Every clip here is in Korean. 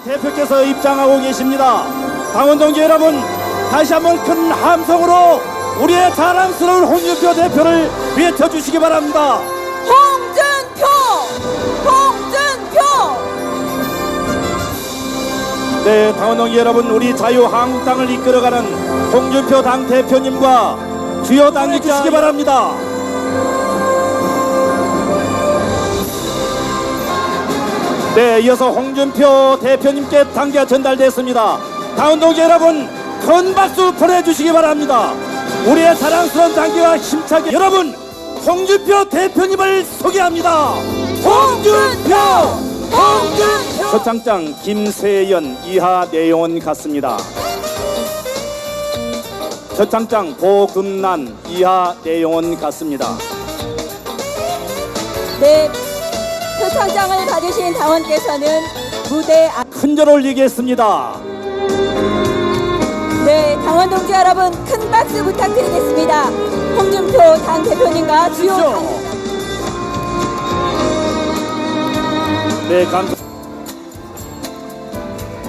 대표께서 입장하고 계십니다. 당원 동지 여러분, 다시 한번 큰 함성으로 우리의 자랑스러운 홍준표 대표를 외쳐주시기 바랍니다. 홍준표! 홍준표! 네, 당원 동지 여러분, 우리 자유한국당을 이끌어가는 홍준표 당대표님과 주요 당이 주시기 바랍니다. 네, 이어서 홍준표 대표님께 당기가 전달됐습니다. 당원 동지 여러분, 큰 박수 보내주시기 바랍니다. 우리의 자랑스러운 당기와 힘차게 여러분, 홍준표 대표님을 소개합니다. 홍준표! 홍준표! 서창장 김세연 이하 내용은 같습니다. 서창장 보금난 이하 내용은 같습니다. 네, 표창장을 받으신 당원께서는 무대 앞. 큰절 올리겠습니다. 네, 당원 동지 여러분, 큰 박수 부탁드리겠습니다. 홍준표 당대표님과 주요 당. 네, 감사.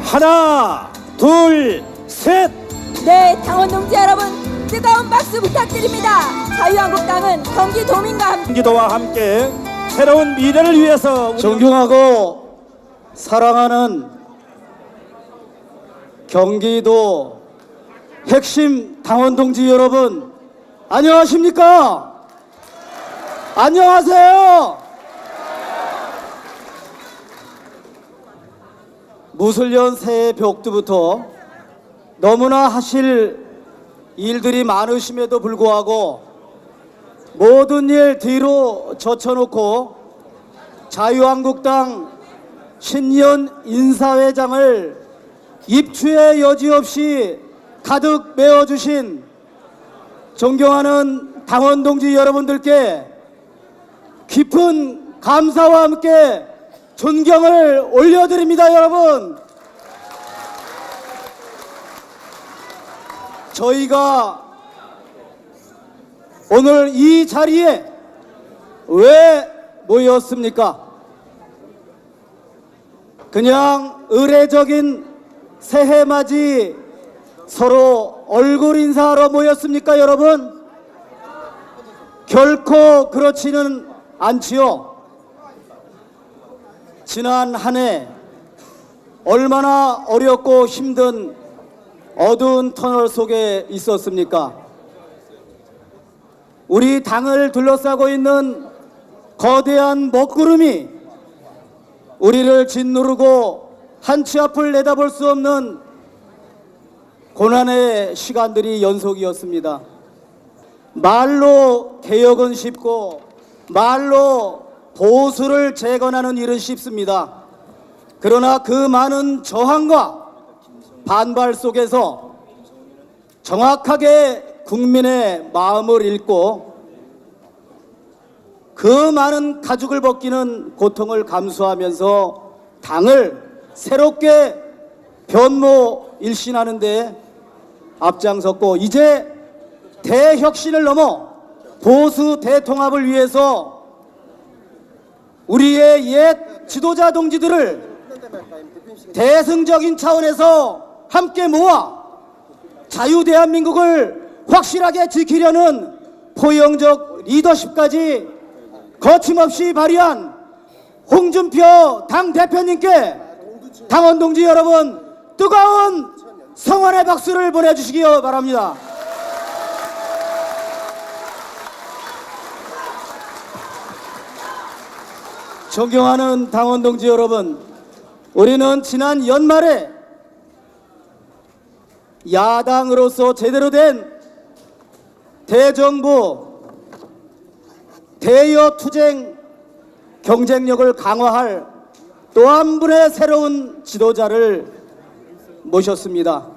하나, 둘, 셋. 네, 당원 동지 여러분, 뜨거운 박수 부탁드립니다. 자유한국당은 경기도민과 함께 경기도와 함께 새로운 미래를 위해서 존경하고 사랑하는 경기도 핵심 당원 동지 여러분, 안녕하십니까? 안녕하세요. 무술년 새해 벽두부터 너무나 하실 일들이 많으심에도 불구하고 모든 일 뒤로 젖혀놓고 자유한국당 신년 인사회장을 입추의 여지없이 가득 메워주신 존경하는 당원 동지 여러분들께 깊은 감사와 함께 존경을 올려드립니다. 여러분, 저희가 오늘 이 자리에 왜 모였습니까? 그냥 의례적인 새해맞이 서로 얼굴 인사하러 모였습니까, 여러분? 결코 그렇지는 않지요. 지난 한 해 얼마나 어렵고 힘든 어두운 터널 속에 있었습니까? 우리 당을 둘러싸고 있는 거대한 먹구름이 우리를 짓누르고 한치 앞을 내다볼 수 없는 고난의 시간들이 연속이었습니다. 말로 개혁은 쉽고 말로 보수를 재건하는 일은 쉽습니다. 그러나 그 많은 저항과 반발 속에서 정확하게 국민의 마음을 읽고 그 많은 가죽을 벗기는 고통을 감수하면서 당을 새롭게 변모 일신하는 데 앞장섰고, 이제 대혁신을 넘어 보수 대통합을 위해서 우리의 옛 지도자 동지들을 대승적인 차원에서 함께 모아 자유대한민국을 확실하게 지키려는 포용적 리더십까지 거침없이 발휘한 홍준표 당대표님께 당원 동지 여러분, 뜨거운 성원의 박수를 보내주시기 바랍니다. 존경하는 당원 동지 여러분, 우리는 지난 연말에 야당으로서 제대로 된 대정부 대여 투쟁 경쟁력을 강화할 또 한 분의 새로운 지도자를 모셨습니다.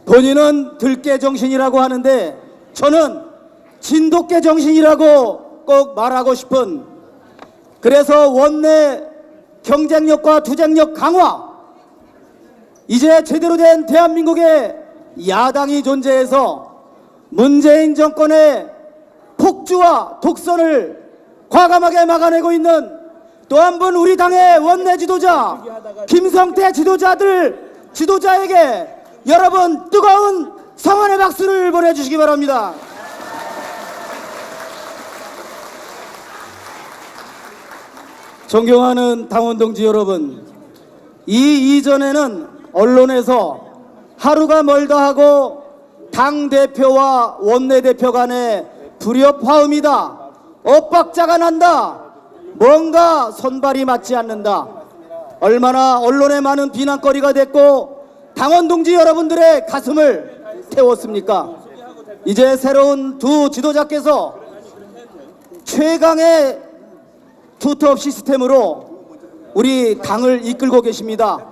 본인은 들깨 정신이라고 하는데 저는 진돗개 정신이라고 꼭 말하고 싶은, 그래서 원내 경쟁력과 투쟁력 강화, 이제 제대로 된 대한민국의 야당이 존재해서 문재인 정권의 폭주와 독선을 과감하게 막아내고 있는 또 한 번 우리 당의 원내 지도자 김성태 지도자에게 여러분 뜨거운 성원의 박수를 보내주시기 바랍니다. 존경하는 당원 동지 여러분, 이 이전에는 언론에서 하루가 멀다 하고 당대표와 원내대표 간의 불협화음이다, 엇박자가 난다, 뭔가 손발이 맞지 않는다, 얼마나 언론에 많은 비난거리가 됐고 당원 동지 여러분들의 가슴을 태웠습니까? 이제 새로운 두 지도자께서 최강의 투톱 시스템으로 우리 당을 이끌고 계십니다.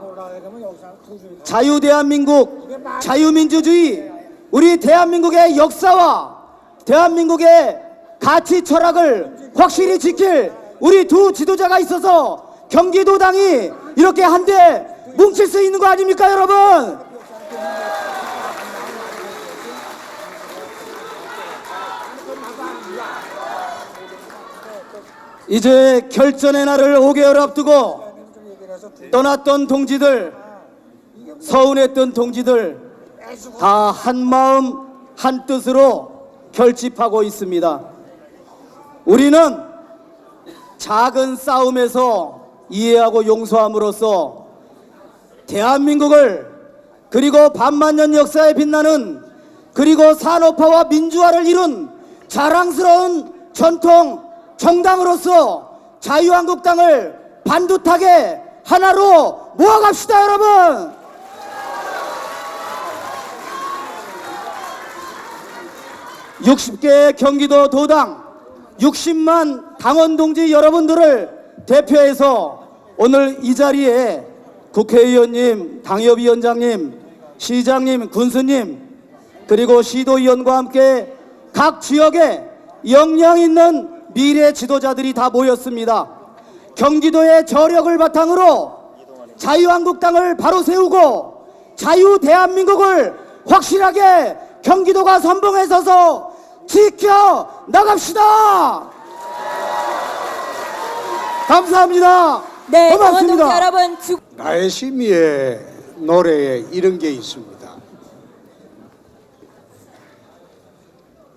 자유대한민국, 자유민주주의, 우리 대한민국의 역사와 대한민국의 가치 철학을 확실히 지킬 우리 두 지도자가 있어서 경기도당이 이렇게 한데 뭉칠 수 있는 거 아닙니까, 여러분? 이제 결전의 날을 5개월 앞두고 떠났던 동지들, 서운했던 동지들 다 한마음 한뜻으로 결집하고 있습니다. 우리는 작은 싸움에서 이해하고 용서함으로써 대한민국을, 그리고 반만년 역사에 빛나는, 그리고 산업화와 민주화를 이룬 자랑스러운 전통 정당으로서 자유한국당을 반듯하게 하나로 모아갑시다, 여러분. (60개) 경기도 도당 60만 당원 동지 여러분들을 대표해서 오늘 이 자리에 국회의원님, 당협위원장님, 시장님, 군수님, 그리고 시도위원과 함께 각 지역에 역량 있는 미래 지도자들이 다 모였습니다. 경기도의 저력을 바탕으로 자유한국당을 바로 세우고 자유 대한민국을 확실하게 경기도가 선봉에 서서 지켜 나갑시다. 감사합니다. 네, 당원 동지 고맙습니다. 여러분, 나의 심의의 노래에 이런 게 있습니다.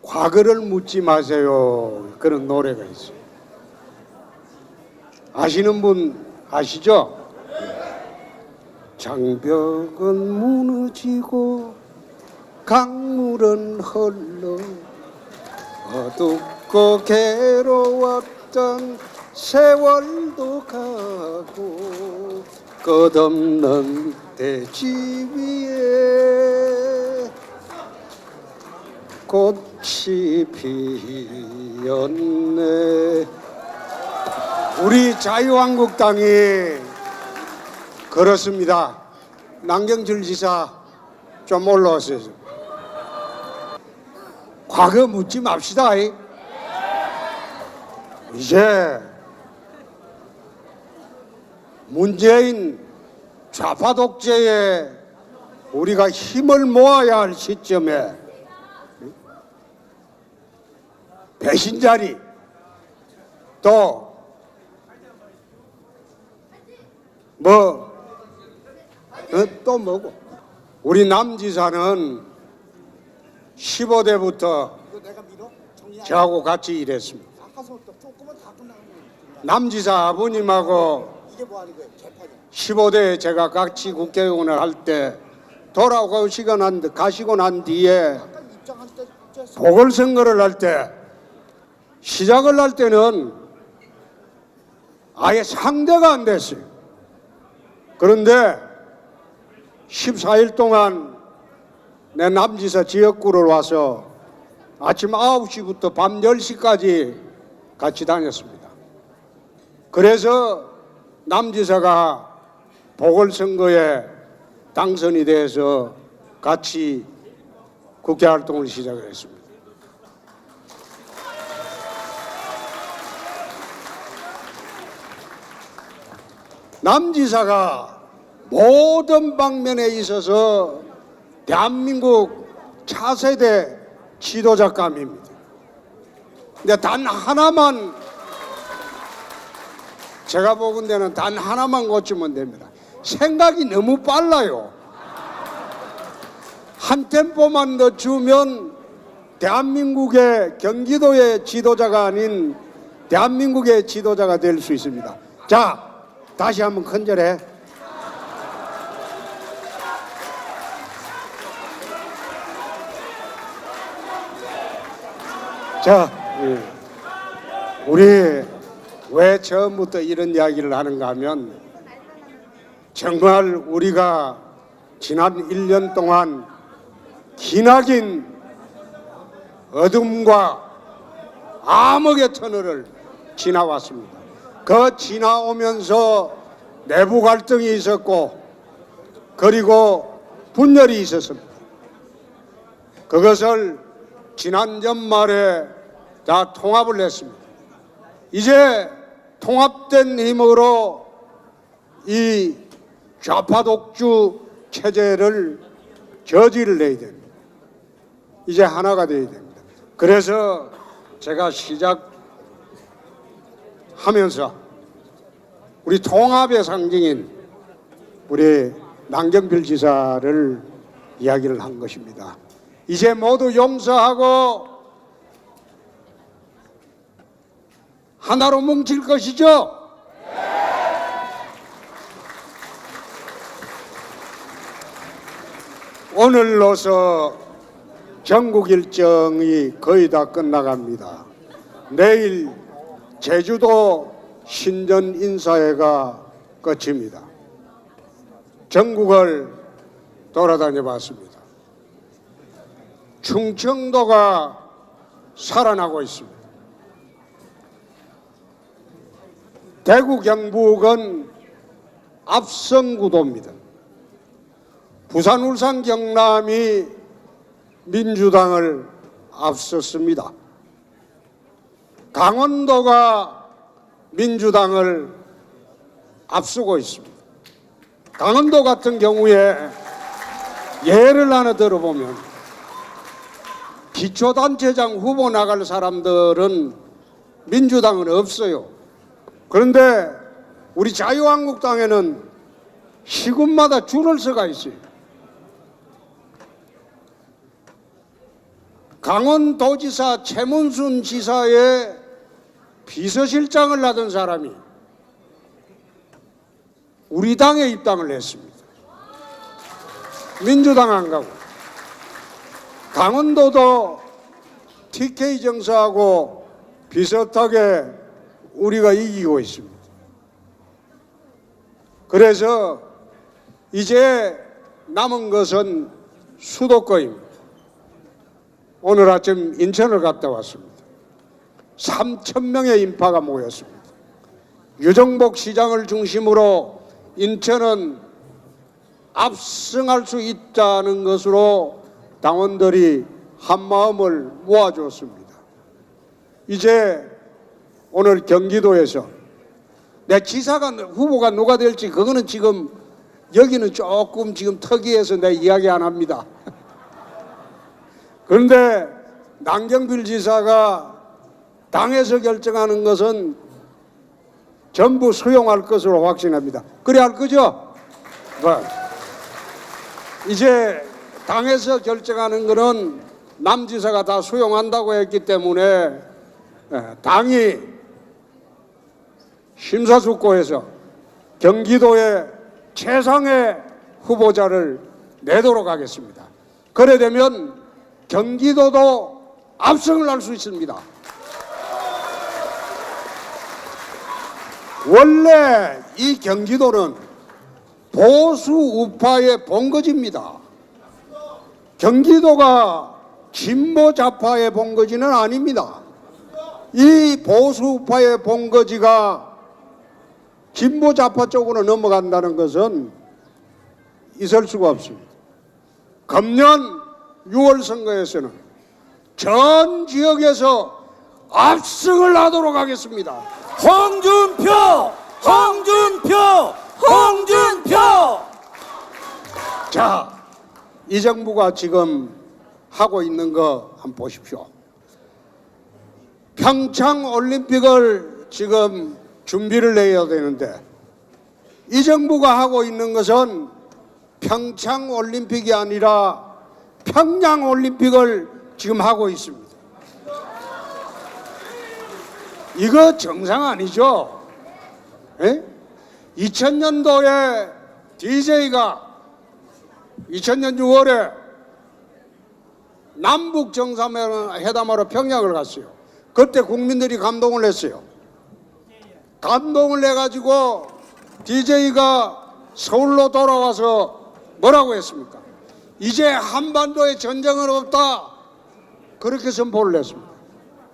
과거를 묻지 마세요. 그런 노래가 있어요. 아시는 분 아시죠? 장벽은 무너지고 강물은 흘러 어둡고 괴로웠던 세월도 가고 끝없는 대지 위에 꽃이 피었네. 우리 자유한국당이 그렇습니다. 남경철 지사 좀 올라오세요. 과거 묻지 맙시다. 이제 문재인 좌파 독재에 우리가 힘을 모아야 할 시점에 배신자리 또 또 뭐고 우리 남지사는 15대부터 저하고 같이 일했습니다. 남지사 아버님하고 15대 제가 같이 국회의원을 할 때 가시고 난 뒤에 보궐선거를 할 때 시작을 할 때는 아예 상대가 안 됐어요. 그런데 14일 동안 내 남지사 지역구를 와서 아침 9시부터 밤 10시까지 같이 다녔습니다. 그래서 남지사가 보궐선거에 당선이 돼서 같이 국회 활동을 시작을 했습니다. 남지사가 모든 방면에 있어서 대한민국 차세대 지도자감입니다. 근데 단 하나만 제가 보건대는 단 하나만 고치면 됩니다. 생각이 너무 빨라요. 한 템포만 늦추면 대한민국의 경기도의 지도자가 아닌 대한민국의 지도자가 될 수 있습니다. 자, 다시 한번 큰절해. 자, 우리 왜 처음부터 이런 이야기를 하는가 하면 정말 우리가 지난 1년 동안 기나긴 어둠과 암흑의 터널을 지나왔습니다. 그 지나오면서 내부 갈등이 있었고 그리고 분열이 있었습니다. 그것을 지난 연말에 다 통합을 했습니다. 이제 통합된 힘으로 이 좌파 독주 체제를 저지를 내야 됩니다. 이제 하나가 되어야 됩니다. 그래서 제가 시작하면서 우리 통합의 상징인 우리 남경필 지사를 이야기를 한 것입니다. 이제 모두 용서하고 하나로 뭉칠 것이죠? 오늘로서 전국 일정이 거의 다 끝나갑니다. 내일 제주도 신전 인사회가 끝입니다. 전국을 돌아다녀 봤습니다. 충청도가 살아나고 있습니다. 대구 경북은 압승구도입니다. 부산 울산 경남이 민주당을 앞섰습니다. 강원도가 민주당을 앞서고 있습니다. 강원도 같은 경우에 예를 하나 들어보면 기초단체장 후보 나갈 사람들은 민주당은 없어요. 그런데 우리 자유한국당에는 시군마다 줄을 서가 있어요. 강원도지사 최문순 지사의 비서실장을 하던 사람이 우리 당에 입당을 했습니다. 민주당 안 가고. 강원도도 TK 정서하고 비슷하게 우리가 이기고 있습니다. 그래서 이제 남은 것은 수도권입니다. 오늘 아침 인천을 갔다 왔습니다. 3,000명의 인파가 모였습니다. 유정복 시장을 중심으로 인천은 압승할 수 있다는 것으로 당원들이 한마음을 모아주었습니다. 이제 오늘 경기도에서 내 지사가 후보가 누가 될지 그거는 지금 여기는 조금 지금 특이해서 내 이야기 안 합니다. 그런데 남경필 지사가 당에서 결정하는 것은 전부 수용할 것으로 확신합니다. 그래 할 거죠? 네. 이제 당에서 결정하는 것은 남 지사가 다 수용한다고 했기 때문에 당이 심사숙고해서 경기도의 최상의 후보자를 내도록 하겠습니다. 그래 되면 경기도도 압승을 할 수 있습니다. 원래 이 경기도는 보수 우파의 본거지입니다. 경기도가 진보 좌파의 본거지는 아닙니다. 이 보수 우파의 본거지가 진보 좌파 쪽으로 넘어간다는 것은 있을 수가 없습니다. 금년 6월 선거에서는 전 지역에서 압승을 하도록 하겠습니다. 홍준표! 홍준표! 홍준표! 자, 이 정부가 지금 하고 있는 거 한번 보십시오. 평창 올림픽을 지금 준비를 해야 되는데 이 정부가 하고 있는 것은 평창 올림픽이 아니라 평양 올림픽을 지금 하고 있습니다. 이거 정상 아니죠? 2000년도에 DJ가 2000년 6월에 남북 정상회담하러 평양을 갔어요. 그때 국민들이 감동을 했어요. 감동을 해가지고 DJ가 서울로 돌아와서 뭐라고 했습니까? 이제 한반도에 전쟁은 없다. 그렇게 선포를 했습니다.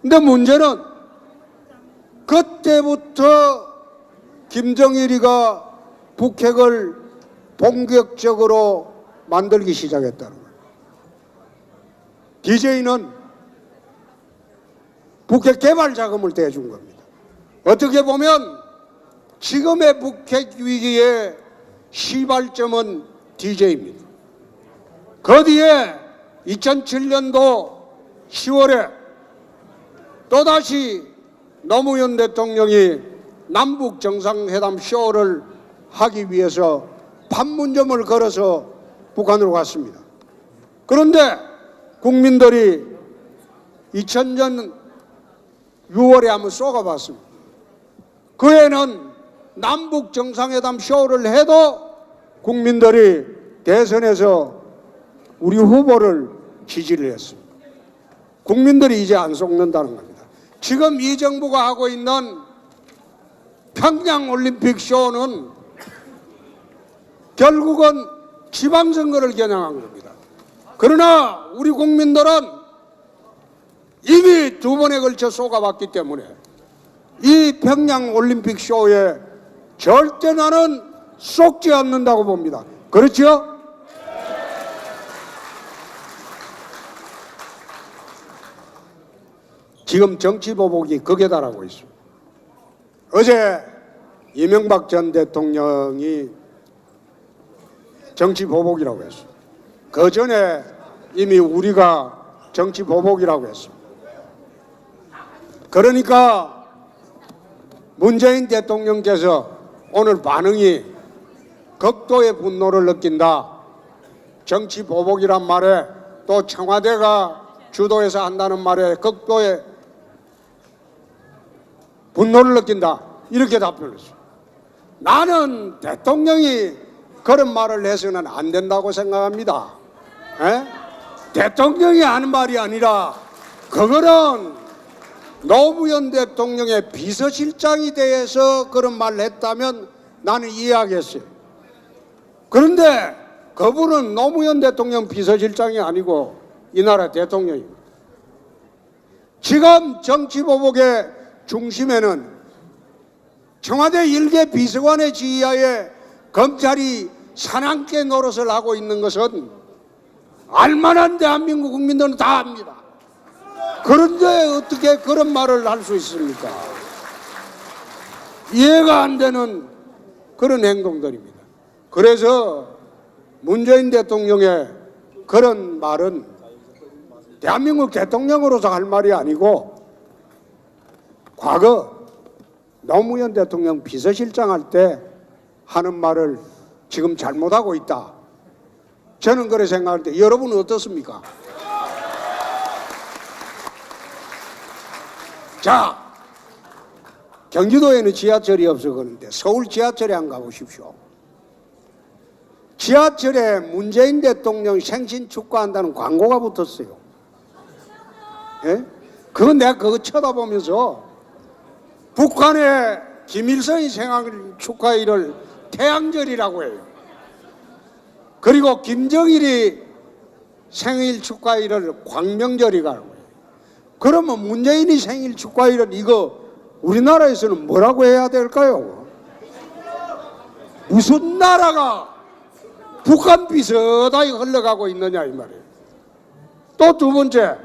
근데 문제는 그때부터 김정일이가 북핵을 본격적으로 만들기 시작했다는 거예요. DJ는 북핵 개발 자금을 대준 겁니다. 어떻게 보면 지금의 북핵 위기의 시발점은 DJ입니다. 그 뒤에 2007년도 10월에 또다시 노무현 대통령이 남북 정상회담 쇼를 하기 위해서 판문점을 걸어서 북한으로 갔습니다. 그런데 국민들이 2000년 6월에 한번 쏘가봤습니다. 그 해는 남북 정상회담 쇼를 해도 국민들이 대선에서 우리 후보를 지지를 했습니다. 국민들이 이제 안 속는다는 겁니다. 지금 이 정부가 하고 있는 평양 올림픽 쇼는 결국은 지방선거를 겨냥한 겁니다. 그러나 우리 국민들은 이미 2번에 걸쳐 쏘가봤기 때문에 이 평양 올림픽 쇼에 절대 나는 속지 않는다고 봅니다. 그렇죠? 지금 정치 보복이 극에 달하고 있습니다. 어제 이명박 전 대통령이 정치 보복이라고 했습니다. 그 전에 이미 우리가 정치 보복이라고 했습니다. 그러니까 문재인 대통령께서 오늘 반응이 극도의 분노를 느낀다. 정치 보복이란 말에 또 청와대가 주도해서 한다는 말에 극도의 분노를 느낀다. 이렇게 답변을 했어요. 나는 대통령이 그런 말을 해서는 안 된다고 생각합니다. 대통령이 하는 말이 아니라 그거는 노무현 대통령의 비서실장이 대해서 그런 말을 했다면 나는 이해하겠어요. 그런데 그분은 노무현 대통령 비서실장이 아니고 이 나라 대통령입니다. 지금 정치보복의 중심에는 청와대 일개 비서관의 지휘하에 검찰이 사냥개 노릇을 하고 있는 것은 알만한 대한민국 국민들은 다 압니다. 그런데 어떻게 그런 말을 할 수 있습니까? 이해가 안 되는 그런 행동들입니다. 그래서 문재인 대통령의 그런 말은 대한민국 대통령으로서 할 말이 아니고 과거 노무현 대통령 비서실장 할 때 하는 말을 지금 잘못하고 있다. 저는 그렇게 생각하는데 여러분은 어떻습니까? 자, 경기도에는 지하철이 없어 그러는데 서울 지하철에 안 가보십시오. 지하철에 문재인 대통령 생신 축하한다는 광고가 붙었어요. 예? 그건 내가 그거 쳐다보면서 북한의 김일성이 생일 축하일을 태양절이라고 해요. 그리고 김정일이 생일 축하일을 광명절이라고 해요. 그러면 문재인이 생일 축하일은 이거 우리나라에서는 뭐라고 해야 될까요? 무슨 나라가 북한 비슷하게 흘러가고 있느냐 이 말이에요. 또 두 번째,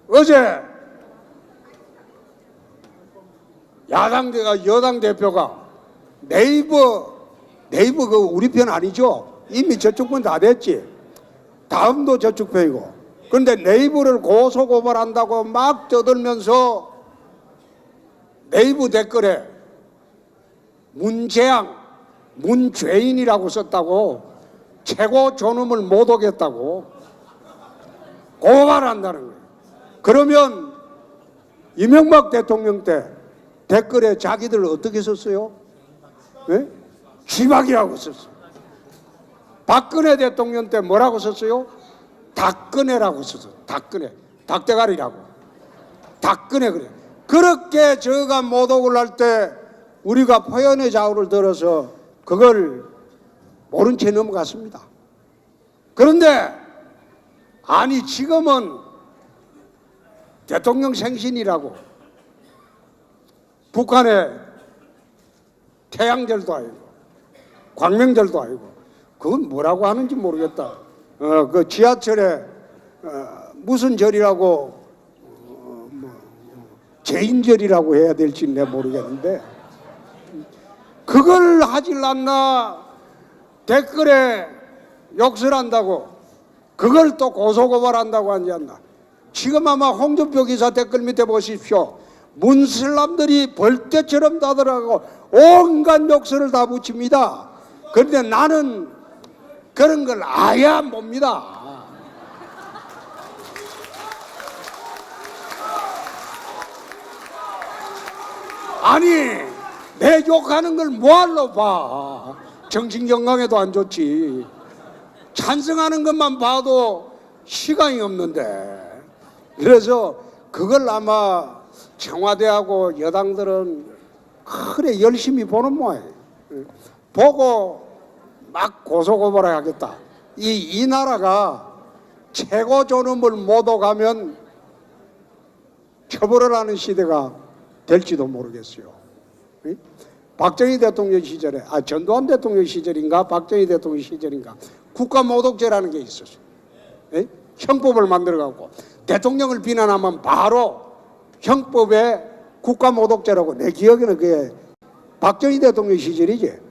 어제 여당 대표가 네이버 그 우리 편 아니죠? 이미 저쪽 편 다 됐지. 다음도 저쪽 편이고. 그런데 네이버를 고소고발한다고 막 떠들면서 네이버 댓글에 문재앙, 문죄인이라고 썼다고 최고 존엄을 못 오겠다고 고발한다는 거예요. 그러면 이명박 대통령 때 댓글에 자기들 어떻게 썼어요? 네? 쥐박이라고 썼어요. 박근혜 대통령 때 뭐라고 썼어요? 닭근혜라고 썼어요. 닭근혜, 닭대가리라고. 닭근혜 그래. 그렇게 저가 모독을 할 때 우리가 표현의 자유를 들어서 그걸 모른 채 넘어갔습니다. 그런데 아니 지금은 대통령 생신이라고 북한의 태양절도 아니고 광명절도 아니고 그건 뭐라고 하는지 모르겠다. 그 지하철에 무슨 절이라고 제인절이라고 해야 될지 내가 모르겠는데 그걸 하질 않나 댓글에 욕설한다고 그걸 또 고소고발한다고 하지 않나. 지금 아마 홍준표 기사 댓글 밑에 보십시오. 문슬람들이 벌떼처럼 다들어가고 온갖 욕설을 다 붙입니다. 그런데 나는 그런 걸 아예 안 봅니다. 아니 내 욕하는 걸 뭐하러 봐. 정신건강에도 안 좋지. 찬성하는 것만 봐도 시간이 없는데. 그래서 그걸 아마 청와대하고 여당들은 그래 열심히 보는 모양이에요. 보고 막 고소고발하겠다. 이 나라가 최고 존엄을 못 오가면 처벌을 하는 시대가 될지도 모르겠어요. 박정희 대통령 시절에 전두환 대통령 시절인가 박정희 대통령 시절인가 국가모독죄라는 게 있었어요. 형법을 만들어갖고 대통령을 비난하면 바로 형법에 국가모독죄라고 내 기억에는 그게 박정희 대통령 시절이지.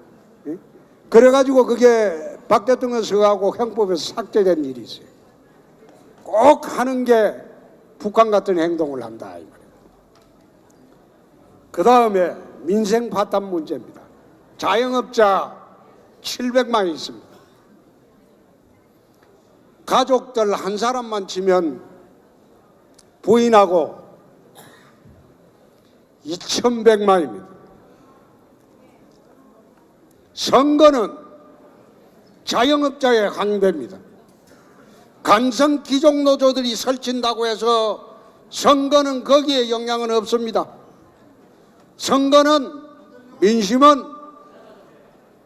그래가지고 그게 박 대통령 서하고 형법에서 삭제된 일이 있어요. 꼭 하는 게 북한 같은 행동을 한다 이 말이에요. 그 다음에 민생 파탄 문제입니다. 자영업자 700만이 있습니다. 가족들 한 사람만 치면 부인하고 2,100만입니다. 선거는 자영업자의 항배입니다. 간성 기종노조들이 설친다고 해서 선거는 거기에 영향은 없습니다. 선거는 민심은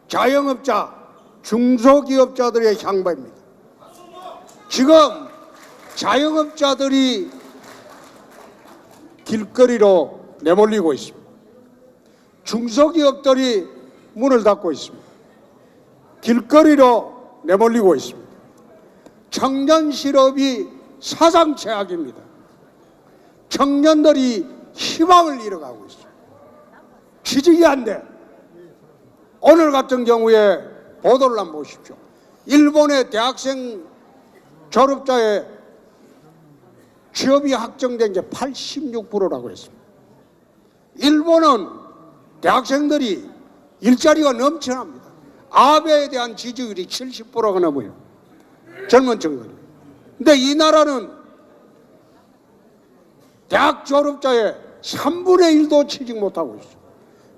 자영업자, 중소기업자들의 향배입니다. 지금 자영업자들이 길거리로 내몰리고 있습니다. 중소기업들이 문을 닫고 있습니다. 길거리로 내몰리고 있습니다. 청년 실업이 사상 최악입니다. 청년들이 희망을 잃어가고 있어요. 취직이 안 돼. 오늘 같은 경우에 보도를 한번 보십시오. 일본의 대학생 졸업자의 취업이 확정된 게 86%라고 했습니다. 일본은 대학생들이 일자리가 넘쳐납니다. 아베에 대한 지지율이 70%가 넘어요. 젊은 층들이. 근데 이 나라는 대학 졸업자의 3분의 1도 취직 못하고 있어요.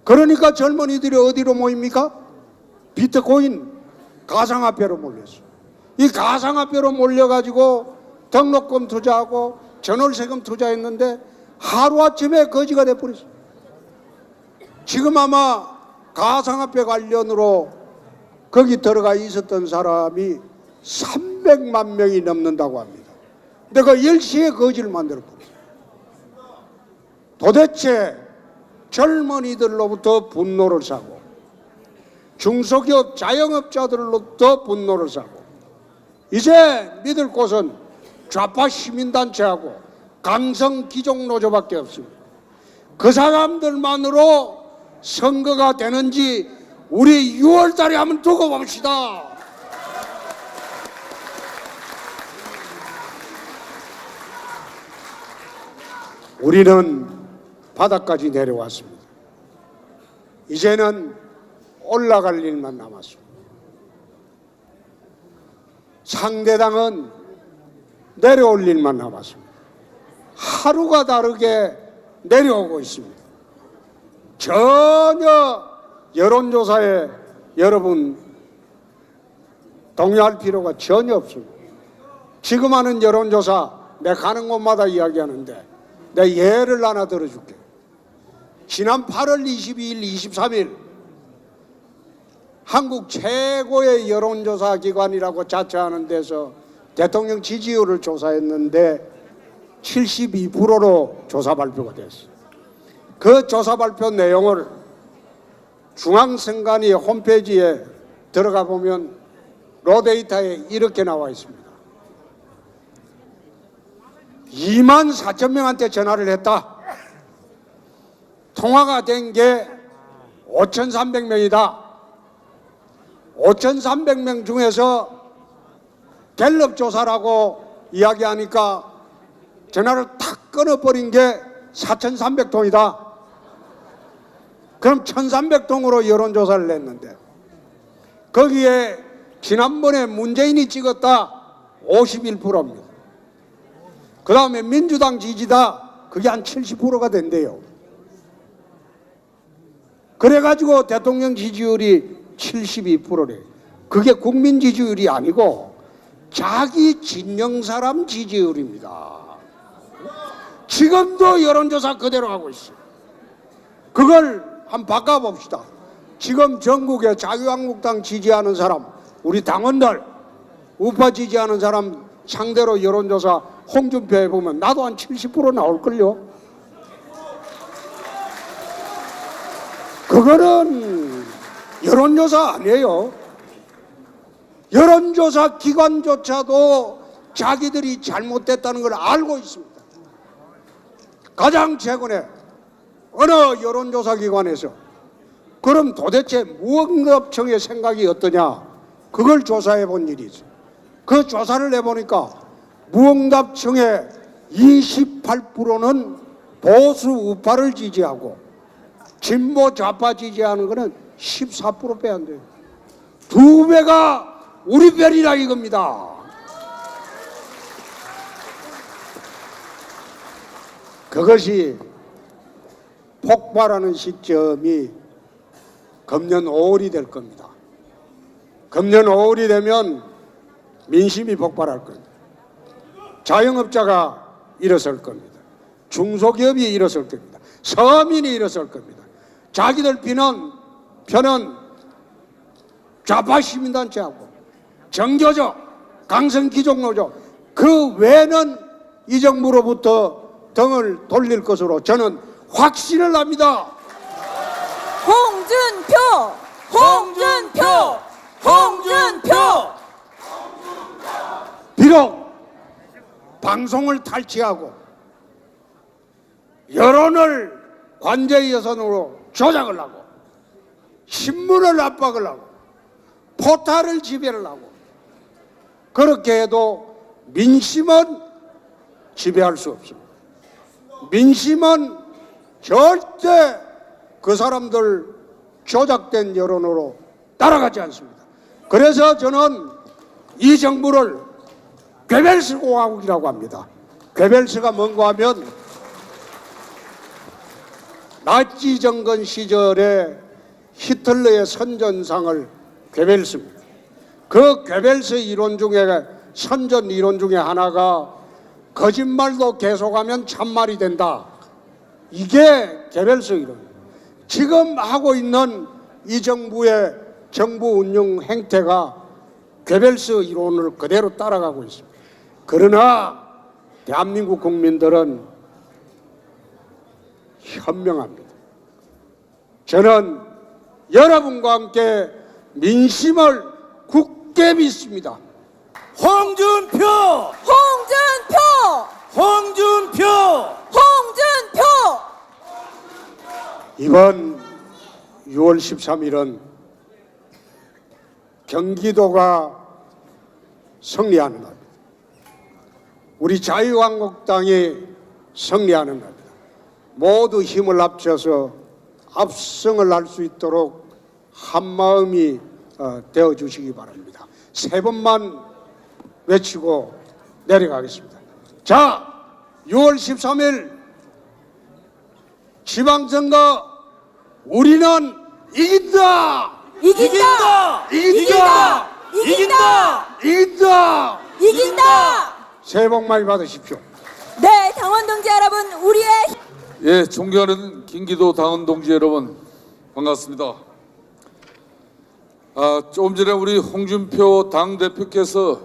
그러니까 젊은이들이 어디로 모입니까? 비트코인 가상화폐로 몰렸어요. 이 가상화폐로 몰려가지고 등록금 투자하고 전월세금 투자했는데 하루아침에 거지가 돼버렸어요. 지금 아마 가상화폐 관련으로 거기 들어가 있었던 사람이 300만 명이 넘는다고 합니다. 근데 그 10시에 거지를 만들어버렸어요. 도대체 젊은이들로부터 분노를 사고 중소기업 자영업자들로부터 분노를 사고 이제 믿을 곳은 좌파 시민단체하고 강성 기종노조밖에 없습니다. 그 사람들만으로 선거가 되는지 우리 6월 달에 한번 두고 봅시다. 우리는 바닥까지 내려왔습니다. 이제는 올라갈 일만 남았습니다. 상대당은 내려올 일만 남았습니다. 하루가 다르게 내려오고 있습니다. 전혀 여론조사에 여러분 동의할 필요가 전혀 없습니다. 지금 하는 여론조사 내가 가는 곳마다 이야기하는데 내가 예를 하나 들어줄게. 지난 8월 22일, 23일 한국 최고의 여론조사 기관이라고 자처하는 데서 대통령 지지율을 조사했는데 72%로 조사 발표가 됐어요. 그 조사 발표 내용을 중앙선관위 홈페이지에 들어가 보면 로데이터에 이렇게 나와 있습니다. 2만 4천 명한테 전화를 했다. 통화가 된 게 5,300명이다. 5,300명 중에서 갤럽 조사라고 이야기하니까 전화를 탁 끊어버린 게 4,300통이다. 그럼 1,300통으로 여론조사를 냈는데 거기에 지난번에 문재인이 찍었다 51%입니다. 그 다음에 민주당 지지다 그게 한 70%가 된대요. 그래가지고 대통령 지지율이 72%래. 그게 국민 지지율이 아니고 자기 진영 사람 지지율입니다. 지금도 여론조사 그대로 하고 있어요. 그걸 한번 바꿔봅시다. 지금 전국에 자유한국당 지지하는 사람, 우리 당원들, 우파 지지하는 사람 상대로 여론조사 홍준표 해보면 나도 한 70% 나올걸요. 그거는 여론조사 아니에요. 여론조사 기관조차도 자기들이 잘못됐다는 걸 알고 있습니다. 가장 최근에 어느 여론조사 기관에서 그럼 도대체 무응답청의 생각이 어떠냐 그걸 조사해 본 일이 있어요. 그 조사를 해보니까 무응답청의 28%는 보수 우파를 지지하고 진보 좌파 지지하는 거는 14% 빼 안 돼요. 2배가 우리 편이라 이겁니다. 그것이 폭발하는 시점이 금년 5월이 될 겁니다. 금년 5월이 되면 민심이 폭발할 겁니다. 자영업자가 일어설 겁니다. 중소기업이 일어설 겁니다. 서민이 일어설 겁니다. 자기들 편은 좌파 시민단체하고 정교조, 강성기족노조 그 외는 이 정부로부터 등을 돌릴 것으로 저는 확신을 합니다. 홍준표! 홍준표! 홍준표! 비록 방송을 탈취하고 여론을 관제 예선으로 조작을 하고 신문을 압박을 하고 포탈을 지배를 하고 그렇게 해도 민심은 지배할 수 없습니다. 민심은 절대 그 사람들 조작된 여론으로 따라가지 않습니다. 그래서 저는 이 정부를 괴벨스 공화국이라고 합니다. 괴벨스가 뭔가 하면 나치 정권 시절에 히틀러의 선전상을 괴벨스입니다. 그 괴벨스 이론 중에 선전 이론 중에 하나가 거짓말도 계속하면 참말이 된다. 이게 괴벨스 이론입니다. 지금 하고 있는 이 정부의 정부 운영 행태가 괴벨스 이론을 그대로 따라가고 있습니다. 그러나 대한민국 국민들은 현명합니다. 저는 여러분과 함께 민심을 굳게 믿습니다. 홍준표! 홍준표! 홍준표! 홍준표! 이번 6월 13일은 경기도가 승리하는 날입니다. 우리 자유한국당이 승리하는 날입니다. 모두 힘을 합쳐서 압승을 할 수 있도록 한마음이 되어 주시기 바랍니다. 세 번만 외치고 내려가겠습니다. 자, 6월 13일 지방선거 우리는 이긴다! 이긴다! 이긴다! 이긴다! 이긴다! 이긴다! 새해 복 많이 받으십시오. 네, 당원 동지 여러분, 우리의 예, 존경하는 긴기도 당원 동지 여러분, 반갑습니다. 조금 전에 우리 홍준표 당대표께서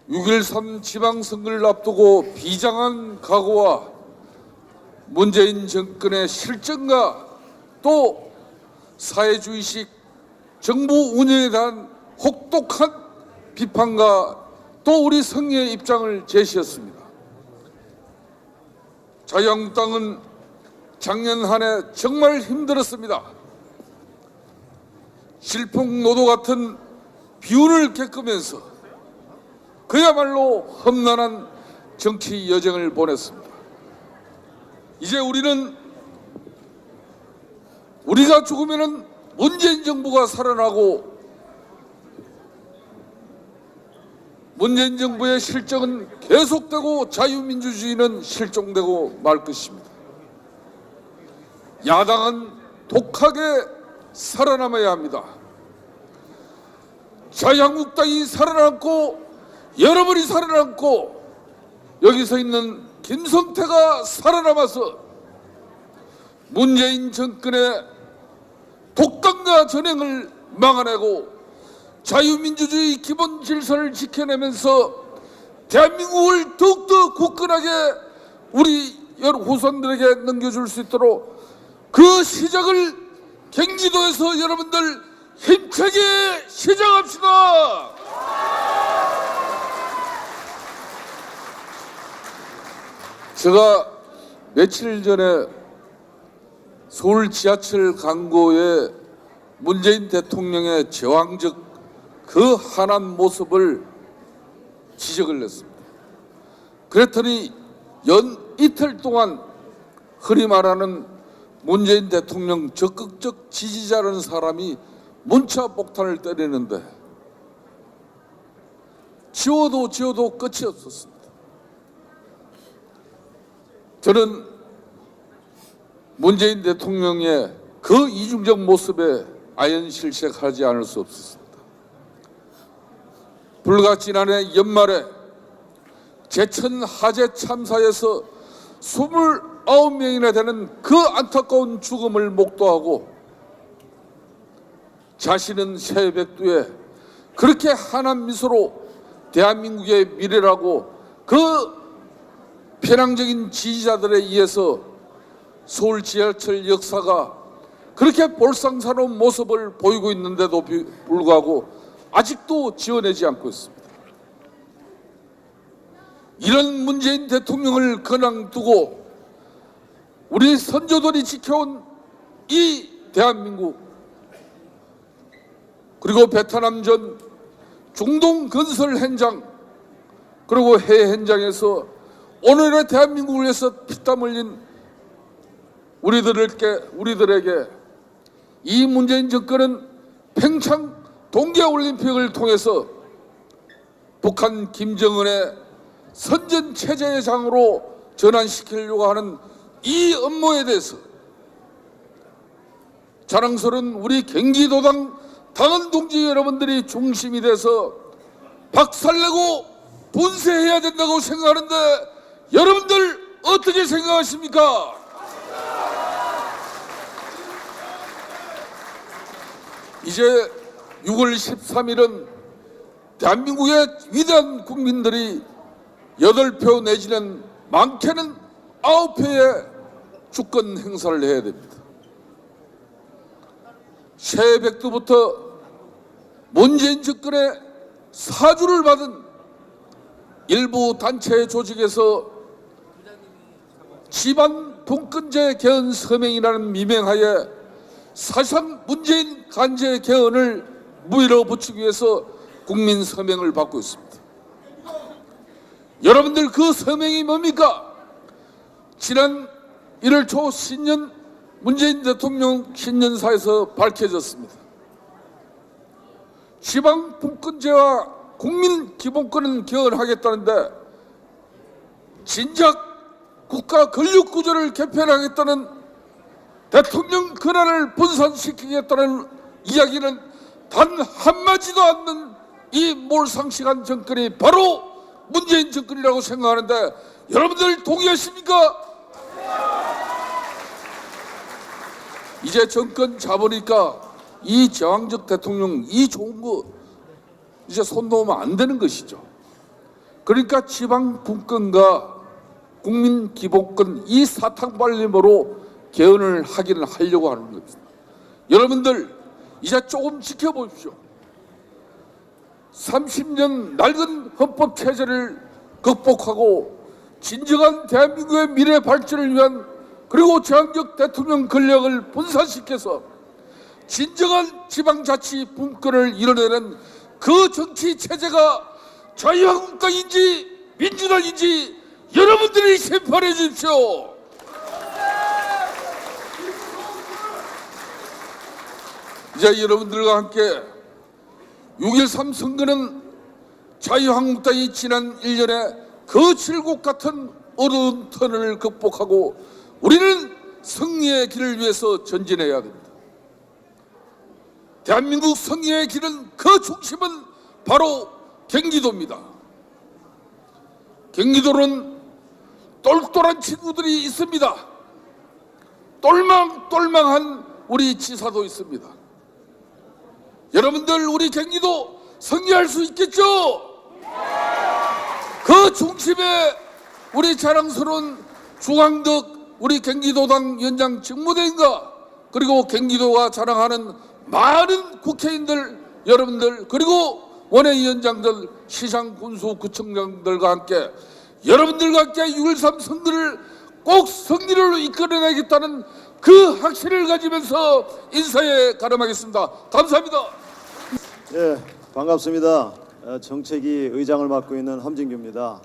6.13 지방선거를 앞두고 비장한 각오와 문재인 정권의 실정과 또 사회주의식 정부 운영에 대한 혹독한 비판과 또 우리 성의의 입장을 제시했습니다. 자유한국당은 작년 한 해 정말 힘들었습니다. 질풍노도 같은 비운을 겪으면서 그야말로 험난한 정치 여정을 보냈습니다. 이제 우리가 죽으면은 문재인 정부가 살아나고 문재인 정부의 실정은 계속되고 자유민주주의는 실종되고 말 것입니다. 야당은 독하게 살아남아야 합니다. 자유한국당이 살아남고 여러분이 살아남고 여기 서 있는 김성태가 살아남아서 문재인 정권의 독단과 전횡을 막아내고 자유민주주의 기본 질서를 지켜내면서 대한민국을 더욱더 굳건하게 우리 여러 후손들에게 넘겨줄 수 있도록 그 시작을 경기도에서 여러분들 힘차게 시작합시다. 제가 며칠 전에 서울 지하철 광고에 문재인 대통령의 제왕적 그 환한 모습을 지적을 했습니다. 그랬더니 이틀 동안 흔히 말하는 문재인 대통령 적극적 지지자라는 사람이 문자 폭탄을 때리는데 지워도 끝이 없었습니다. 저는 문재인 대통령의 그 이중적 모습에 아연실색하지 않을 수 없었습니다. 불과 지난해 연말에 제천 화재 참사에서 29명이나 되는 그 안타까운 죽음을 목도하고 자신은 새벽두에 그렇게 환한 미소로 대한민국의 미래라고 그 편향적인 지지자들에 의해서 서울 지하철 역사가 그렇게 볼상사로운 모습을 보이고 있는데도 불구하고 아직도 지어내지 않고 있습니다. 이런 문재인 대통령을 근황 두고 우리 선조들이 지켜온 이 대한민국, 그리고 베트남전 중동 건설 현장, 그리고 해외 현장에서 오늘의 대한민국을 위해서 피땀 흘린 우리들에게 이 문재인 정권은 평창 동계올림픽을 통해서 북한 김정은의 선전체제의 장으로 전환시키려고 하는 이 업무에 대해서 자랑스러운 우리 경기도당 당원 동지 여러분들이 중심이 돼서 박살내고 분쇄해야 된다고 생각하는데 여러분들 어떻게 생각하십니까? 이제 6월 13일은 대한민국의 위대한 국민들이 8표 내지는 많게는 9표의 주권 행사를 해야 됩니다. 새벽부터 문재인 정권의 사주를 받은 일부 단체 조직에서 집안 분권제 개헌 서명이라는 미명하에 사실상 문재인 간제 개헌을 무위로 붙이기 위해서 국민 서명을 받고 있습니다. 여러분들 그 서명이 뭡니까? 지난 1월 초 신년 문재인 대통령 신년사에서 밝혀졌습니다. 지방 분권제와 국민 기본권은 개헌하겠다는데 진작 국가 권력 구조를 개편하겠다는 대통령 권한을 분산시키겠다는 이야기는 단 한마디도 않는 이 몰상식한 정권이 바로 문재인 정권이라고 생각하는데 여러분들 동의하십니까? 이제 정권 잡으니까 이 제왕적 대통령 이 좋은 거 이제 손 놓으면 안 되는 것이죠. 그러니까 지방 분권과 국민 기본권 이 사탕발림으로 개헌을 하기는 하려고 하는 겁니다. 여러분들 이제 조금 지켜보십시오. 30년 낡은 헌법 체제를 극복하고 진정한 대한민국의 미래 발전을 위한 그리고 제왕적 대통령 권력을 분산시켜서 진정한 지방자치 분권을 이뤄내는 그 정치 체제가 자유한국당인지 민주당인지 여러분들이 심판해 주십시오. 이제 여러분들과 함께 6.13 선거는 자유한국당이 지난 1년에 거칠고 같은 어려운 터널을 극복하고 우리는 승리의 길을 위해서 전진해야 됩니다. 대한민국 승리의 길은 그 중심은 바로 경기도입니다. 경기도는 똘똘한 친구들이 있습니다. 똘망똘망한 우리 지사도 있습니다. 여러분들 우리 경기도 승리할 수 있겠죠? 그 중심에 우리 자랑스러운 중앙덕 우리 경기도당 위원장 직무대행과 그리고 경기도가 자랑하는 많은 국회의원들 여러분들 그리고 원외위원장들 시장 군수 구청장들과 함께 여러분들과 함께 6.13 선거를 꼭 승리를 이끌어내겠다는 그 확신을 가지면서 인사에 가름하겠습니다. 감사합니다. 예, 반갑습니다. 정책위 의장을 맡고 있는 함진규입니다.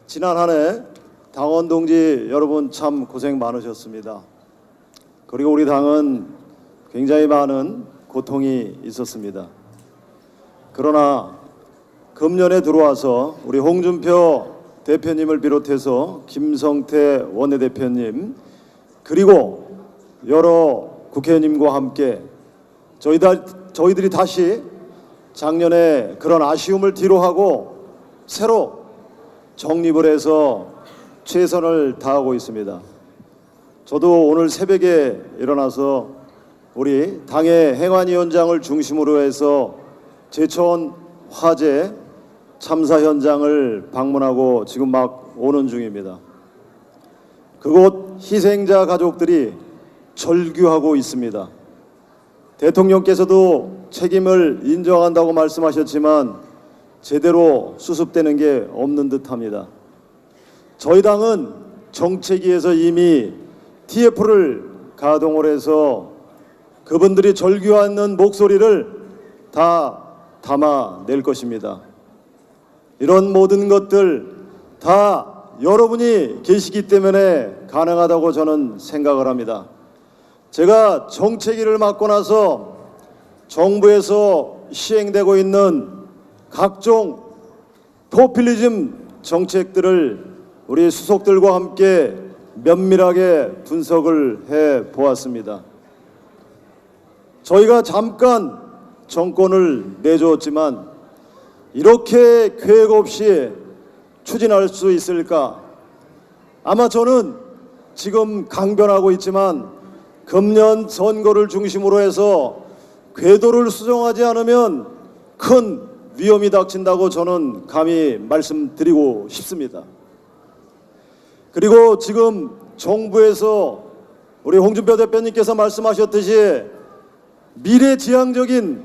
지난 한 해 당원 동지 여러분 참 고생 많으셨습니다. 그리고 우리 당은 굉장히 많은 고통이 있었습니다. 그러나 금년에 들어와서 우리 홍준표 대표님을 비롯해서 김성태 원내대표님 그리고 여러 국회의원님과 함께 저희들이 다시 작년에 그런 아쉬움을 뒤로하고 새로 정립을 해서 최선을 다하고 있습니다. 저도 오늘 새벽에 일어나서 우리 당의 행안위원장을 중심으로 해서 제천 화재 참사 현장을 방문하고 지금 막 오는 중입니다. 그곳 희생자 가족들이 절규하고 있습니다. 대통령께서도 책임을 인정한다고 말씀하셨지만 제대로 수습되는 게 없는 듯합니다. 저희 당은 정책위에서 이미 TF를 가동을 해서 그분들이 절규하는 목소리를 다 담아낼 것입니다. 이런 모든 것들 다 여러분이 계시기 때문에 가능하다고 저는 생각을 합니다. 제가 정책위를 맡고 나서 정부에서 시행되고 있는 각종 포퓰리즘 정책들을 우리 수석들과 함께 면밀하게 분석을 해 보았습니다. 저희가 잠깐 정권을 내주었지만 이렇게 계획 없이 추진할 수 있을까? 아마 저는 지금 강변하고 있지만 금년 선거를 중심으로 해서 궤도를 수정하지 않으면 큰 위험이 닥친다고 저는 감히 말씀드리고 싶습니다. 그리고 지금 정부에서 우리 홍준표 대표님께서 말씀하셨듯이 미래지향적인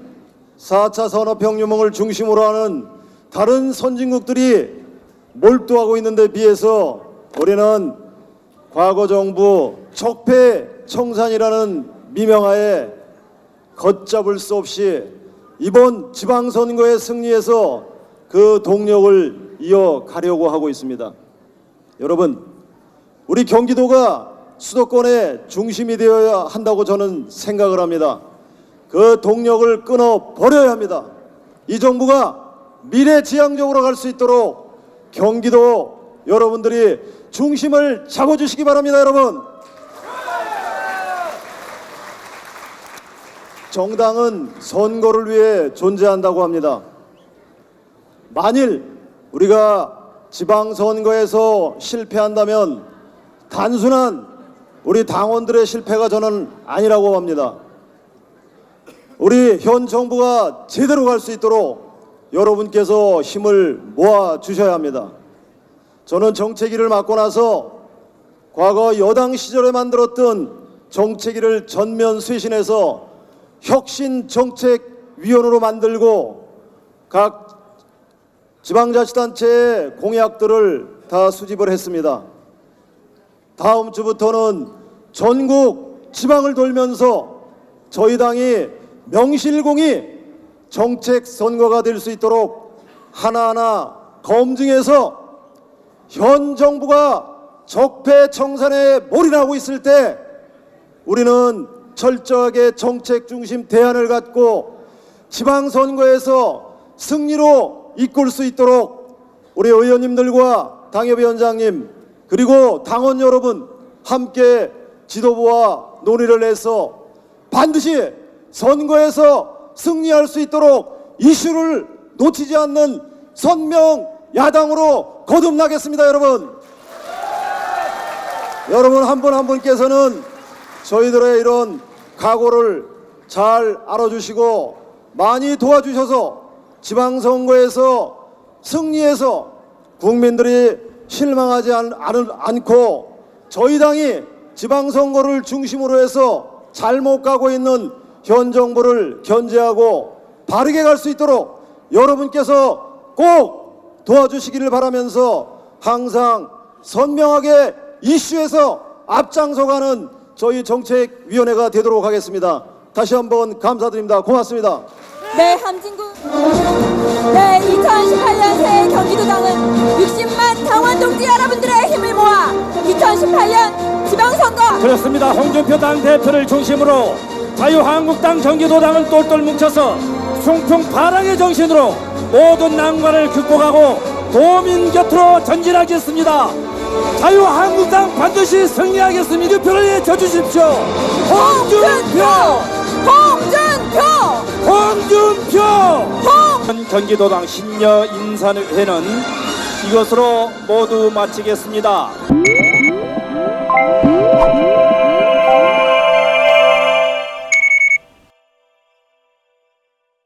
4차 산업혁명을 중심으로 하는 다른 선진국들이 몰두하고 있는 데 비해서 우리는 과거 정부 적폐청산이라는 미명하에 걷잡을 수 없이 이번 지방선거에 승리해서 그 동력을 이어가려고 하고 있습니다. 여러분, 우리 경기도가 수도권의 중심이 되어야 한다고 저는 생각을 합니다. 그 동력을 끊어 버려야 합니다. 이 정부가 미래지향적으로 갈 수 있도록 경기도 여러분들이 중심을 잡아주시기 바랍니다. 여러분, 정당은 선거를 위해 존재한다고 합니다. 만일 우리가 지방선거에서 실패한다면 단순한 우리 당원들의 실패가 저는 아니라고 봅니다. 우리 현 정부가 제대로 갈 수 있도록 여러분께서 힘을 모아 주셔야 합니다. 저는 정책위를 맡고 나서 과거 여당 시절에 만들었던 정책위를 전면 쇄신해서 혁신정책위원회로 만들고 각 지방자치단체의 공약들을 다 수집을 했습니다. 다음 주부터는 전국 지방을 돌면서 저희 당이 명실공히 정책 선거가 될 수 있도록 하나하나 검증해서 현 정부가 적폐청산에 몰인하고 있을 때 우리는 철저하게 정책 중심 대안을 갖고 지방선거에서 승리로 이끌 수 있도록 우리 의원님들과 당협위원장님 그리고 당원 여러분 함께 지도부와 논의를 해서 반드시 선거에서 승리할 수 있도록 이슈를 놓치지 않는 선명 야당으로 거듭나겠습니다. 여러분 한 분 한 분께서는 저희들의 이런 각오를 잘 알아주시고 많이 도와주셔서 지방선거에서 승리해서 국민들이 실망하지 않고 저희 당이 지방선거를 중심으로 해서 잘못 가고 있는 현 정부를 견제하고 바르게 갈 수 있도록 여러분께서 꼭 도와주시기를 바라면서 항상 선명하게 이슈에서 앞장서가는 저희 정책위원회가 되도록 하겠습니다. 다시 한번 감사드립니다. 고맙습니다. 네, 함진구. 네, 2018년 새 경기도당은 60만 당원 동지 여러분들의 힘을 모아 2018년 지방선거. 그렇습니다. 홍준표 당대표를 중심으로 자유한국당 경기도당은 똘똘 뭉쳐서 충풍파랑의 정신으로 모든 난관을 극복하고 도민 곁으로 전진하겠습니다. 자유한국당 반드시 승리하겠습니다. 표를 쳐주십시오. 홍준표! 경기도당 신여 인사회는 이것으로 모두 마치겠습니다.